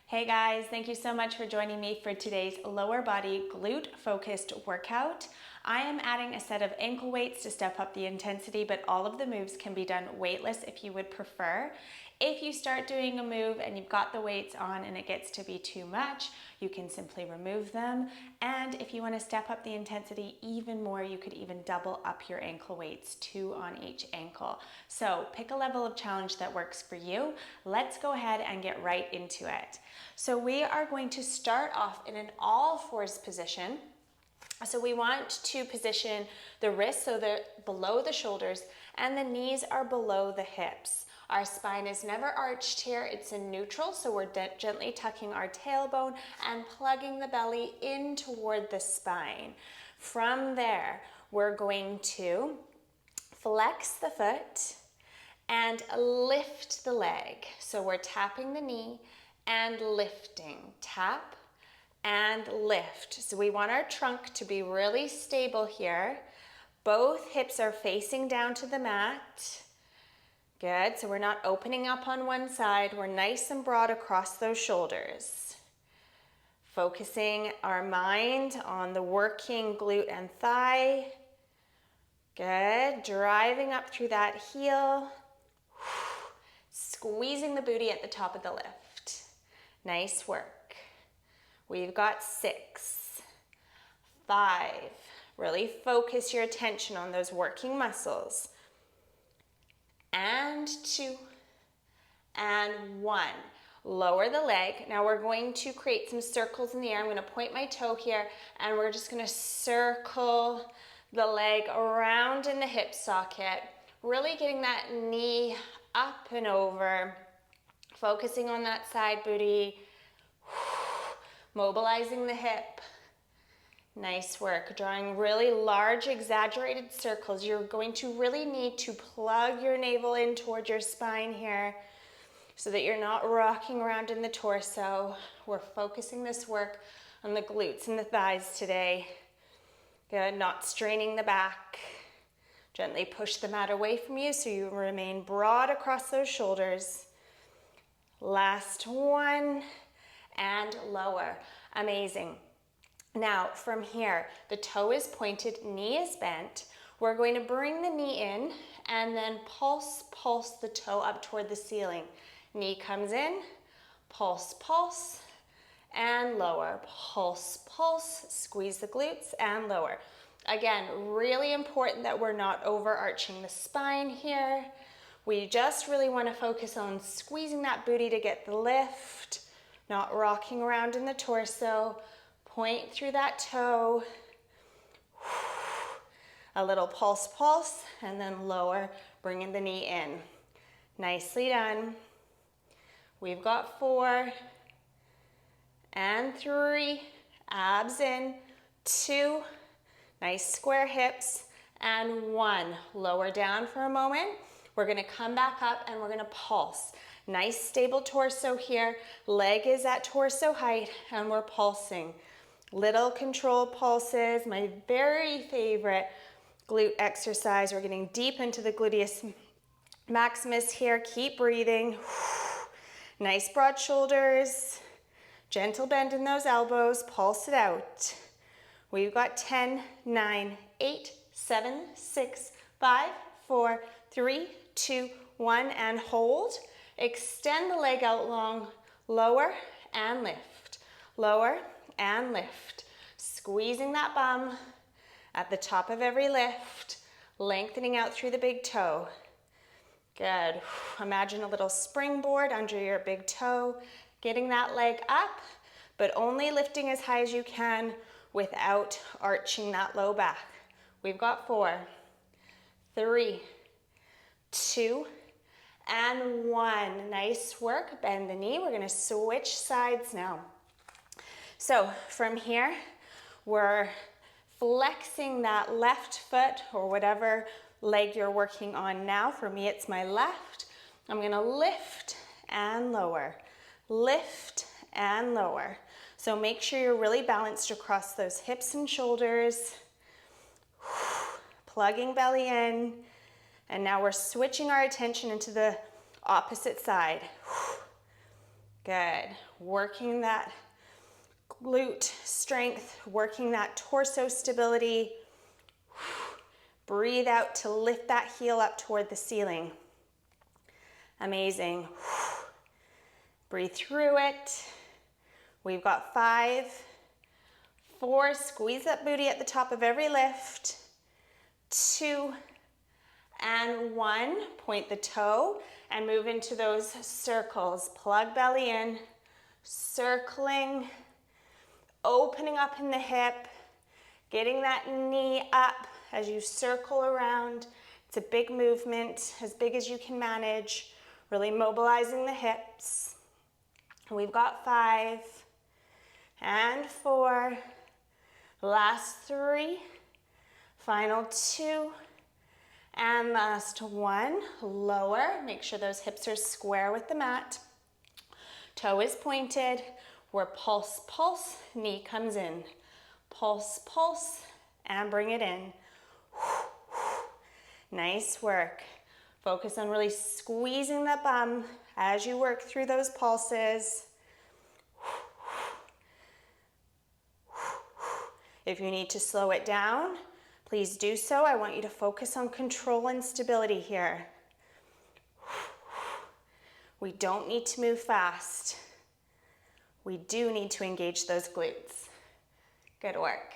Hey guys, thank you so much for joining me for today's lower body glute focused workout. I am adding a set of ankle weights to step up the intensity, but all of the moves can be done weightless if you would prefer. If you start doing a move and you've got the weights on and it gets to be too much, you can simply remove them. And if you want to step up the intensity even more, you could even double up your ankle weights, 2 on each ankle. So pick a level of challenge that works for you. Let's go ahead and get right into it. So we are going to start off in an all fours position. So we want to position the wrists so they're below the shoulders and the knees are below the hips. Our spine is never arched here, it's in neutral, so we're gently tucking our tailbone and plugging the belly in toward the spine. From there, we're going to flex the foot and lift the leg. So we're tapping the knee and lifting. Tap and lift. So we want our trunk to be really stable here. Both hips are facing down to the mat. Good, so we're not opening up on one side. We're nice and broad across those shoulders. Focusing our mind on the working glute and thigh. Good, driving up through that heel. Squeezing the booty at the top of the lift. Nice work. We've got 6, 5. Really focus your attention on those working muscles. And 2, and 1. Lower the leg. Now we're going to create some circles in the air. I'm going to point my toe here, and we're just going to circle the leg around in the hip socket, really getting that knee up and over, focusing on that side booty, mobilizing the hip. Nice work. Drawing really large, exaggerated circles. You're going to really need to plug your navel in toward your spine here so that you're not rocking around in the torso. We're focusing this work on the glutes and the thighs today. Good. Not straining the back. Gently push the mat away from you so you remain broad across those shoulders. Last one, and lower. Amazing. Now from here, the toe is pointed, knee is bent. We're going to bring the knee in and then pulse the toe up toward the ceiling. Knee comes in, pulse, and lower. Pulse, squeeze the glutes and lower. Again, really important that we're not overarching the spine here. We just really want to focus on squeezing that booty to get the lift, not rocking around in the torso. Point through that toe. A little pulse, and then lower, bringing the knee in. Nicely done. We've got 4 and 3, abs in, 2, nice square hips, and 1. Lower down for a moment. We're gonna come back up and we're gonna pulse. Nice stable torso here. Leg is at torso height and we're pulsing. Little controlled pulses, my very favorite glute exercise. We're getting deep into the gluteus maximus here. Keep breathing. Nice broad shoulders. Gentle bend in those elbows. Pulse it out. We've got 10, 9, 8, 7, 6, 5, 4, 3, 2, 1, and hold. Extend the leg out long. Lower and lift. Lower and lift. Squeezing that bum at the top of every lift, lengthening out through the big toe. Good. Imagine a little springboard under your big toe, getting that leg up, but only lifting as high as you can without arching that low back. We've got 4, 3, 2, and 1. Nice work. Bend the knee. We're going to switch sides now. So from here, we're flexing that left foot or whatever leg you're working on now. For me, it's my left. I'm gonna lift and lower, lift and lower. So make sure you're really balanced across those hips and shoulders. Plugging belly in. And now we're switching our attention into the opposite side. Good. Working that glute strength, working that torso stability. Breathe out to lift that heel up toward the ceiling. Amazing. Breathe through it. We've got 5, 4, squeeze that booty at the top of every lift. 2, and 1. Point the toe and move into those circles. Plug belly in, circling, opening up in the hip, getting that knee up as you circle around. It's a big movement, as big as you can manage, really mobilizing the hips. We've got 5 and 4, last 3, final 2, and last 1. Lower, make sure those hips are square with the mat. Toe is pointed. We're pulse, pulse, knee comes in. Pulse, pulse, and bring it in. Nice work. Focus on really squeezing the bum as you work through those pulses. If you need to slow it down, please do so. I want you to focus on control and stability here. We don't need to move fast. We do need to engage those glutes. Good work.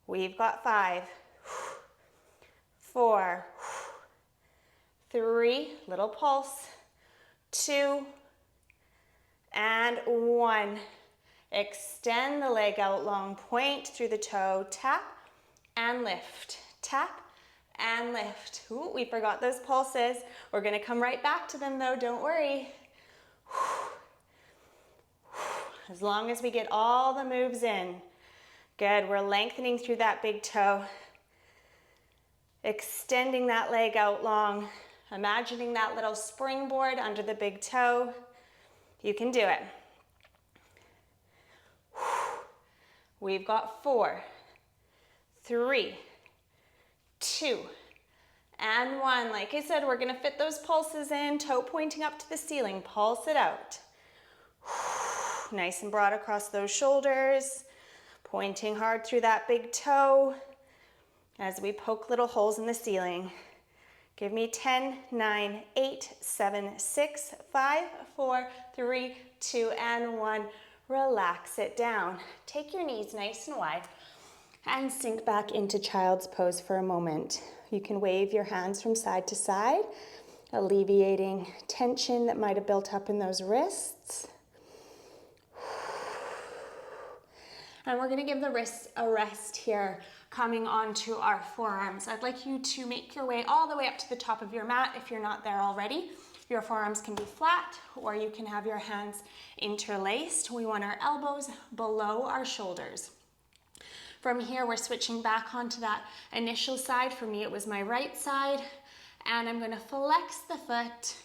We've got 5, 4, 3, little pulse, 2, and 1. Extend the leg out long, point through the toe, tap and lift, tap and lift. Ooh, we forgot those pulses. We're gonna come right back to them though, don't worry. As long as we get all the moves in. Good, we're lengthening through that big toe. Extending that leg out long. Imagining that little springboard under the big toe. You can do it. We've got 4, 3, 2, and 1. Like I said, we're gonna fit those pulses in, toe pointing up to the ceiling, pulse it out. Nice and broad across those shoulders, pointing hard through that big toe as we poke little holes in the ceiling. Give me 10, 9, 8, 7, 6, 5, 4, 3, 2, and 1. Relax it down. Take your knees nice and wide and sink back into child's pose for a moment. You can wave your hands from side to side, alleviating tension that might have built up in those wrists. And we're gonna give the wrists a rest here, coming onto our forearms. I'd like you to make your way all the way up to the top of your mat if you're not there already. Your forearms can be flat, or you can have your hands interlaced. We want our elbows below our shoulders. From here, we're switching back onto that initial side. For me, it was my right side. And I'm gonna flex the foot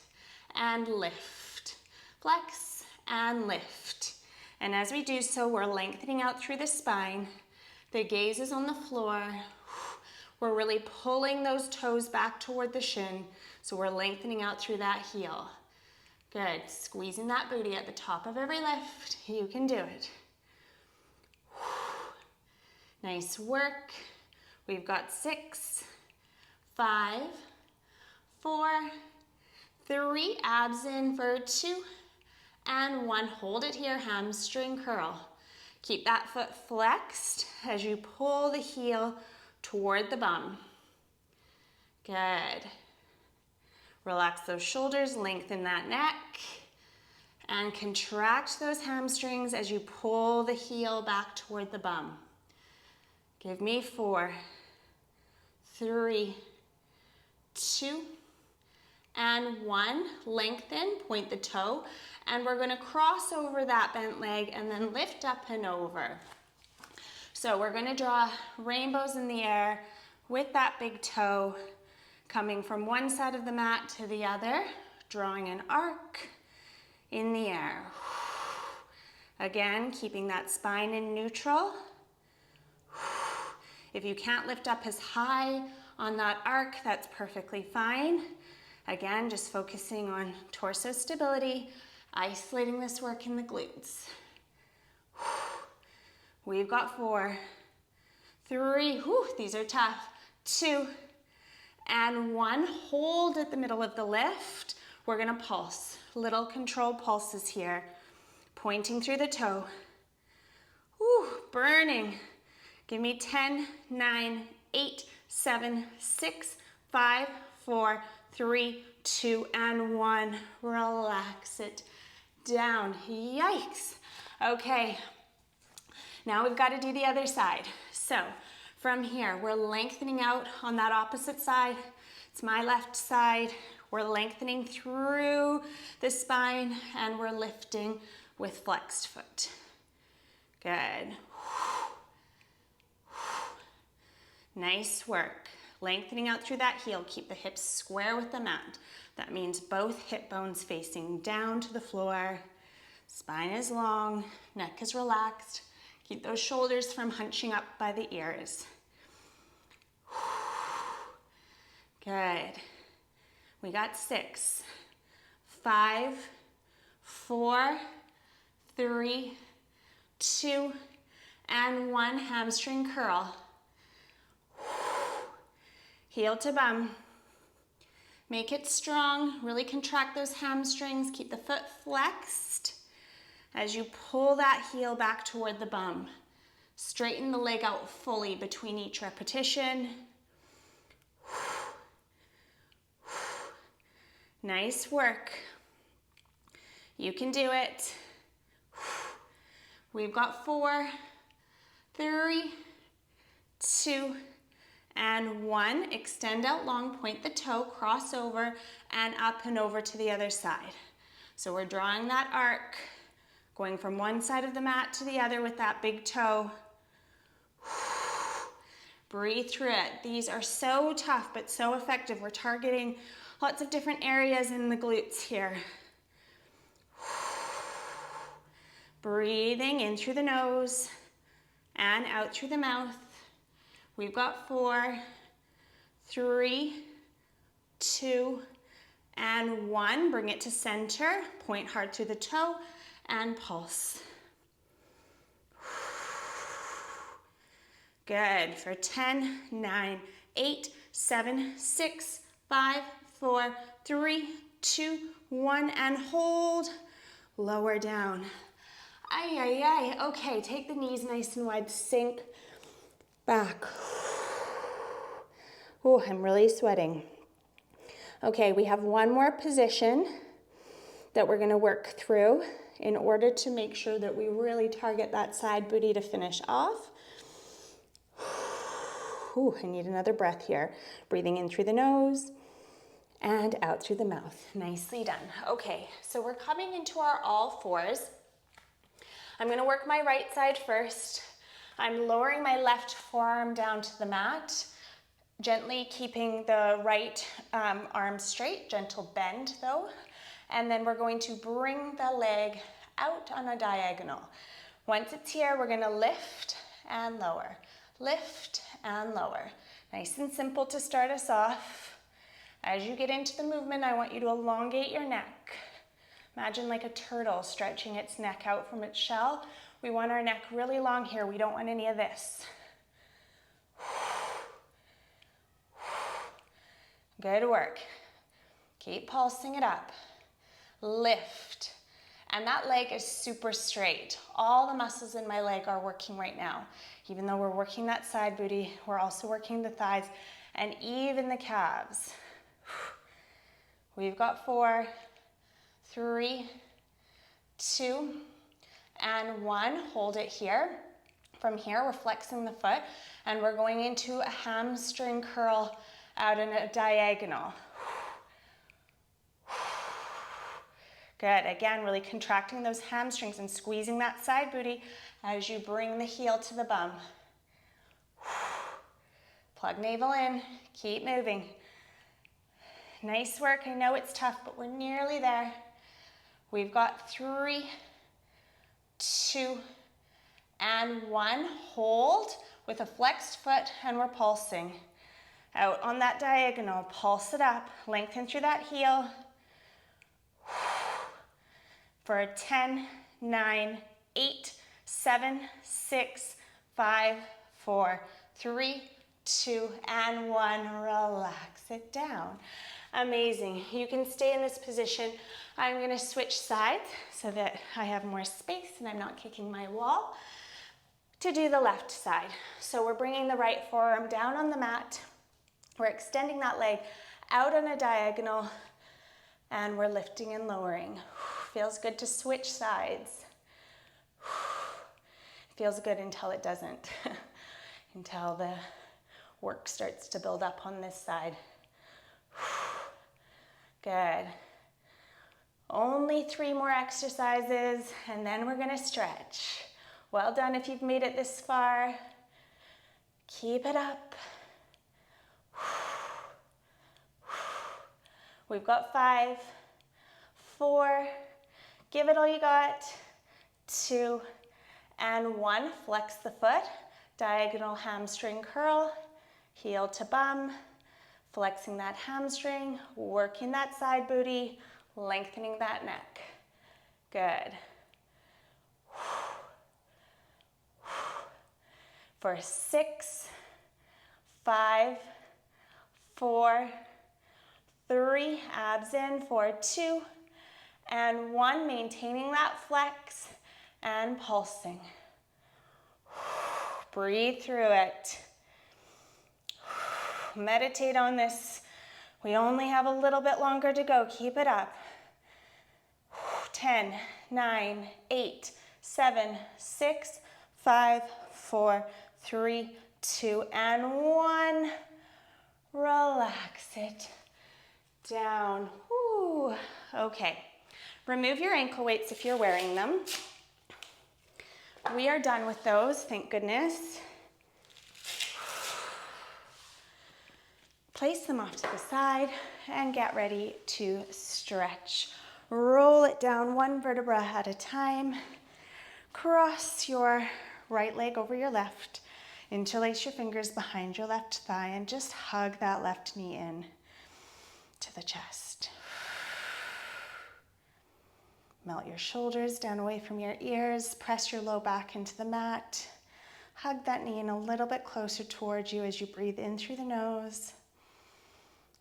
and lift. Flex and lift. And as we do so, we're lengthening out through the spine. The gaze is on the floor. We're really pulling those toes back toward the shin. So we're lengthening out through that heel. Good, squeezing that booty at the top of every lift. You can do it. Nice work. We've got 6, 5, 4, 3, abs in for 2, and 1. Hold it here, hamstring curl. Keep that foot flexed as you pull the heel toward the bum. Good. Relax those shoulders, lengthen that neck, and contract those hamstrings as you pull the heel back toward the bum. Give me 4, 3, 2, and 1. Lengthen, point the toe, and we're gonna cross over that bent leg and then lift up and over. So we're gonna draw rainbows in the air with that big toe, coming from one side of the mat to the other, drawing an arc in the air. Again, keeping that spine in neutral. If you can't lift up as high on that arc, that's perfectly fine. Again, just focusing on torso stability, Isolating this work in the glutes. We've got 4, 3, these are tough, 2, and 1. Hold at the middle of the lift. We're gonna pulse. Little controlled pulses here. Pointing through the toe. Burning. Give me 10, 9, 8, 7, 6, 5, 4, 3, 2, and 1. Relax it down. Yikes. Okay. Now we've got to do the other side. So from here, we're lengthening out on that opposite side. It's my left side. We're lengthening through the spine and we're lifting with flexed foot. Good. Nice work. Lengthening out through that heel. Keep the hips square with the mat. That means both hip bones facing down to the floor. Spine is long, neck is relaxed. Keep those shoulders from hunching up by the ears. Good. We got 6, 5, 4, 3, 2, and 1. Hamstring curl. Heel to bum. Make it strong. Really contract those hamstrings. Keep the foot flexed as you pull that heel back toward the bum. Straighten the leg out fully between each repetition. Nice work. You can do it. We've got 4, 3, 2, and 1. Extend out long, point the toe, cross over, and up and over to the other side. So we're drawing that arc, going from one side of the mat to the other with that big toe. Breathe through it. These are so tough, but so effective. We're targeting lots of different areas in the glutes here. Breathing in through the nose and out through the mouth. We've got 4, 3, 2, and 1. Bring it to center. Point hard through the toe and pulse. Good. For 10, 9, 8, 7, 6, 5, 4, 3, 2, 1, and hold. Lower down. Ay, ay, ay. Okay, take the knees nice and wide. Sink back. Oh, I'm really sweating. Okay, we have one more position that we're gonna work through in order to make sure that we really target that side booty to finish off. Ooh, I need another breath here. Breathing in through the nose and out through the mouth. Nicely done. Okay, so we're coming into our all fours. I'm gonna work my right side first. I'm lowering my left forearm down to the mat, gently keeping the right arm straight, gentle bend though. And then we're going to bring the leg out on a diagonal. Once it's here, we're gonna lift and lower. Lift and lower. Nice and simple to start us off. As you get into the movement, I want you to elongate your neck. Imagine like a turtle stretching its neck out from its shell. We want our neck really long here. We don't want any of this. Good work. Keep pulsing it up. Lift. And that leg is super straight. All the muscles in my leg are working right now. Even though we're working that side booty, we're also working the thighs and even the calves. We've got 4, 3, 2, and 1. Hold it here. From here, we're flexing the foot and we're going into a hamstring curl out in a diagonal. Good. Again, really contracting those hamstrings and squeezing that side booty as you bring the heel to the bum. Plug navel in. Keep moving. Nice work. I know it's tough, but we're nearly there. We've got 3, 2, and 1. Hold with a flexed foot and we're pulsing. Out on that diagonal. Pulse it up. Lengthen through that heel. for 10, 9, 8, 7, 6, 5, 4, 3, 2, and 1. Relax it down. Amazing. You can stay in this position. I'm going to switch sides so that I have more space and I'm not kicking my wall to do the left side. So we're bringing the right forearm down on the mat. We're extending that leg out on a diagonal and we're lifting and lowering. Feels good to switch sides. Feels good until it doesn't, until the work starts to build up on this side. Good. Only 3 more exercises and then we're gonna stretch. Well done if you've made it this far. Keep it up. We've got 5, 4, give it all you got, 2, and 1. Flex the foot, diagonal hamstring curl, heel to bum, flexing that hamstring, working that side booty, lengthening that neck. Good. For 6, 5, 4, 3, abs in, for 2, and 1, maintaining that flex and pulsing. Breathe through it. Meditate on this. We only have a little bit longer to go. Keep it up. 10, 9, 8, 7, 6, 5, 4, 3, 2, and 1. Relax it down. Woo. Okay. Remove your ankle weights if you're wearing them. We are done with those, thank goodness. Place them off to the side and get ready to stretch. Roll it down 1 vertebra at a time. Cross your right leg over your left. Interlace your fingers behind your left thigh and just hug that left knee in to the chest. Melt your shoulders down away from your ears. Press your low back into the mat. Hug that knee in a little bit closer towards you as you breathe in through the nose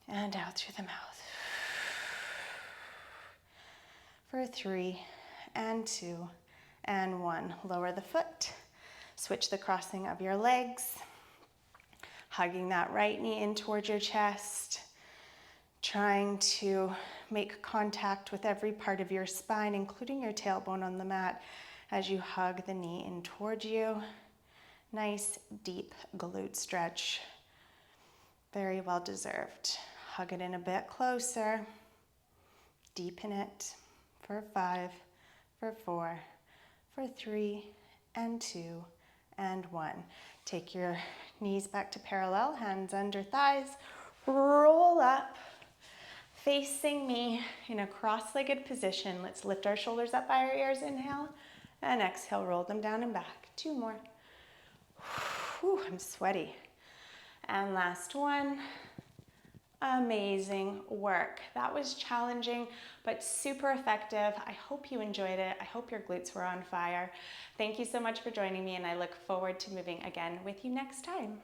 and out through the mouth. For 3, and 2, and 1. Lower the foot. Switch the crossing of your legs. Hugging that right knee in towards your chest. Trying to make contact with every part of your spine, including your tailbone on the mat, as you hug the knee in towards you. Nice, deep glute stretch. Very well deserved. Hug it in a bit closer. Deepen it for 5, for 4, for 3, and 2, and 1. Take your knees back to parallel, hands under thighs. Roll up. Facing me in a cross-legged position. Let's lift our shoulders up by our ears, inhale, and exhale, roll them down and back. 2 more. Whew, I'm sweaty. And last one. Amazing work. That was challenging, but super effective. I hope you enjoyed it. I hope your glutes were on fire. Thank you so much for joining me, and I look forward to moving again with you next time.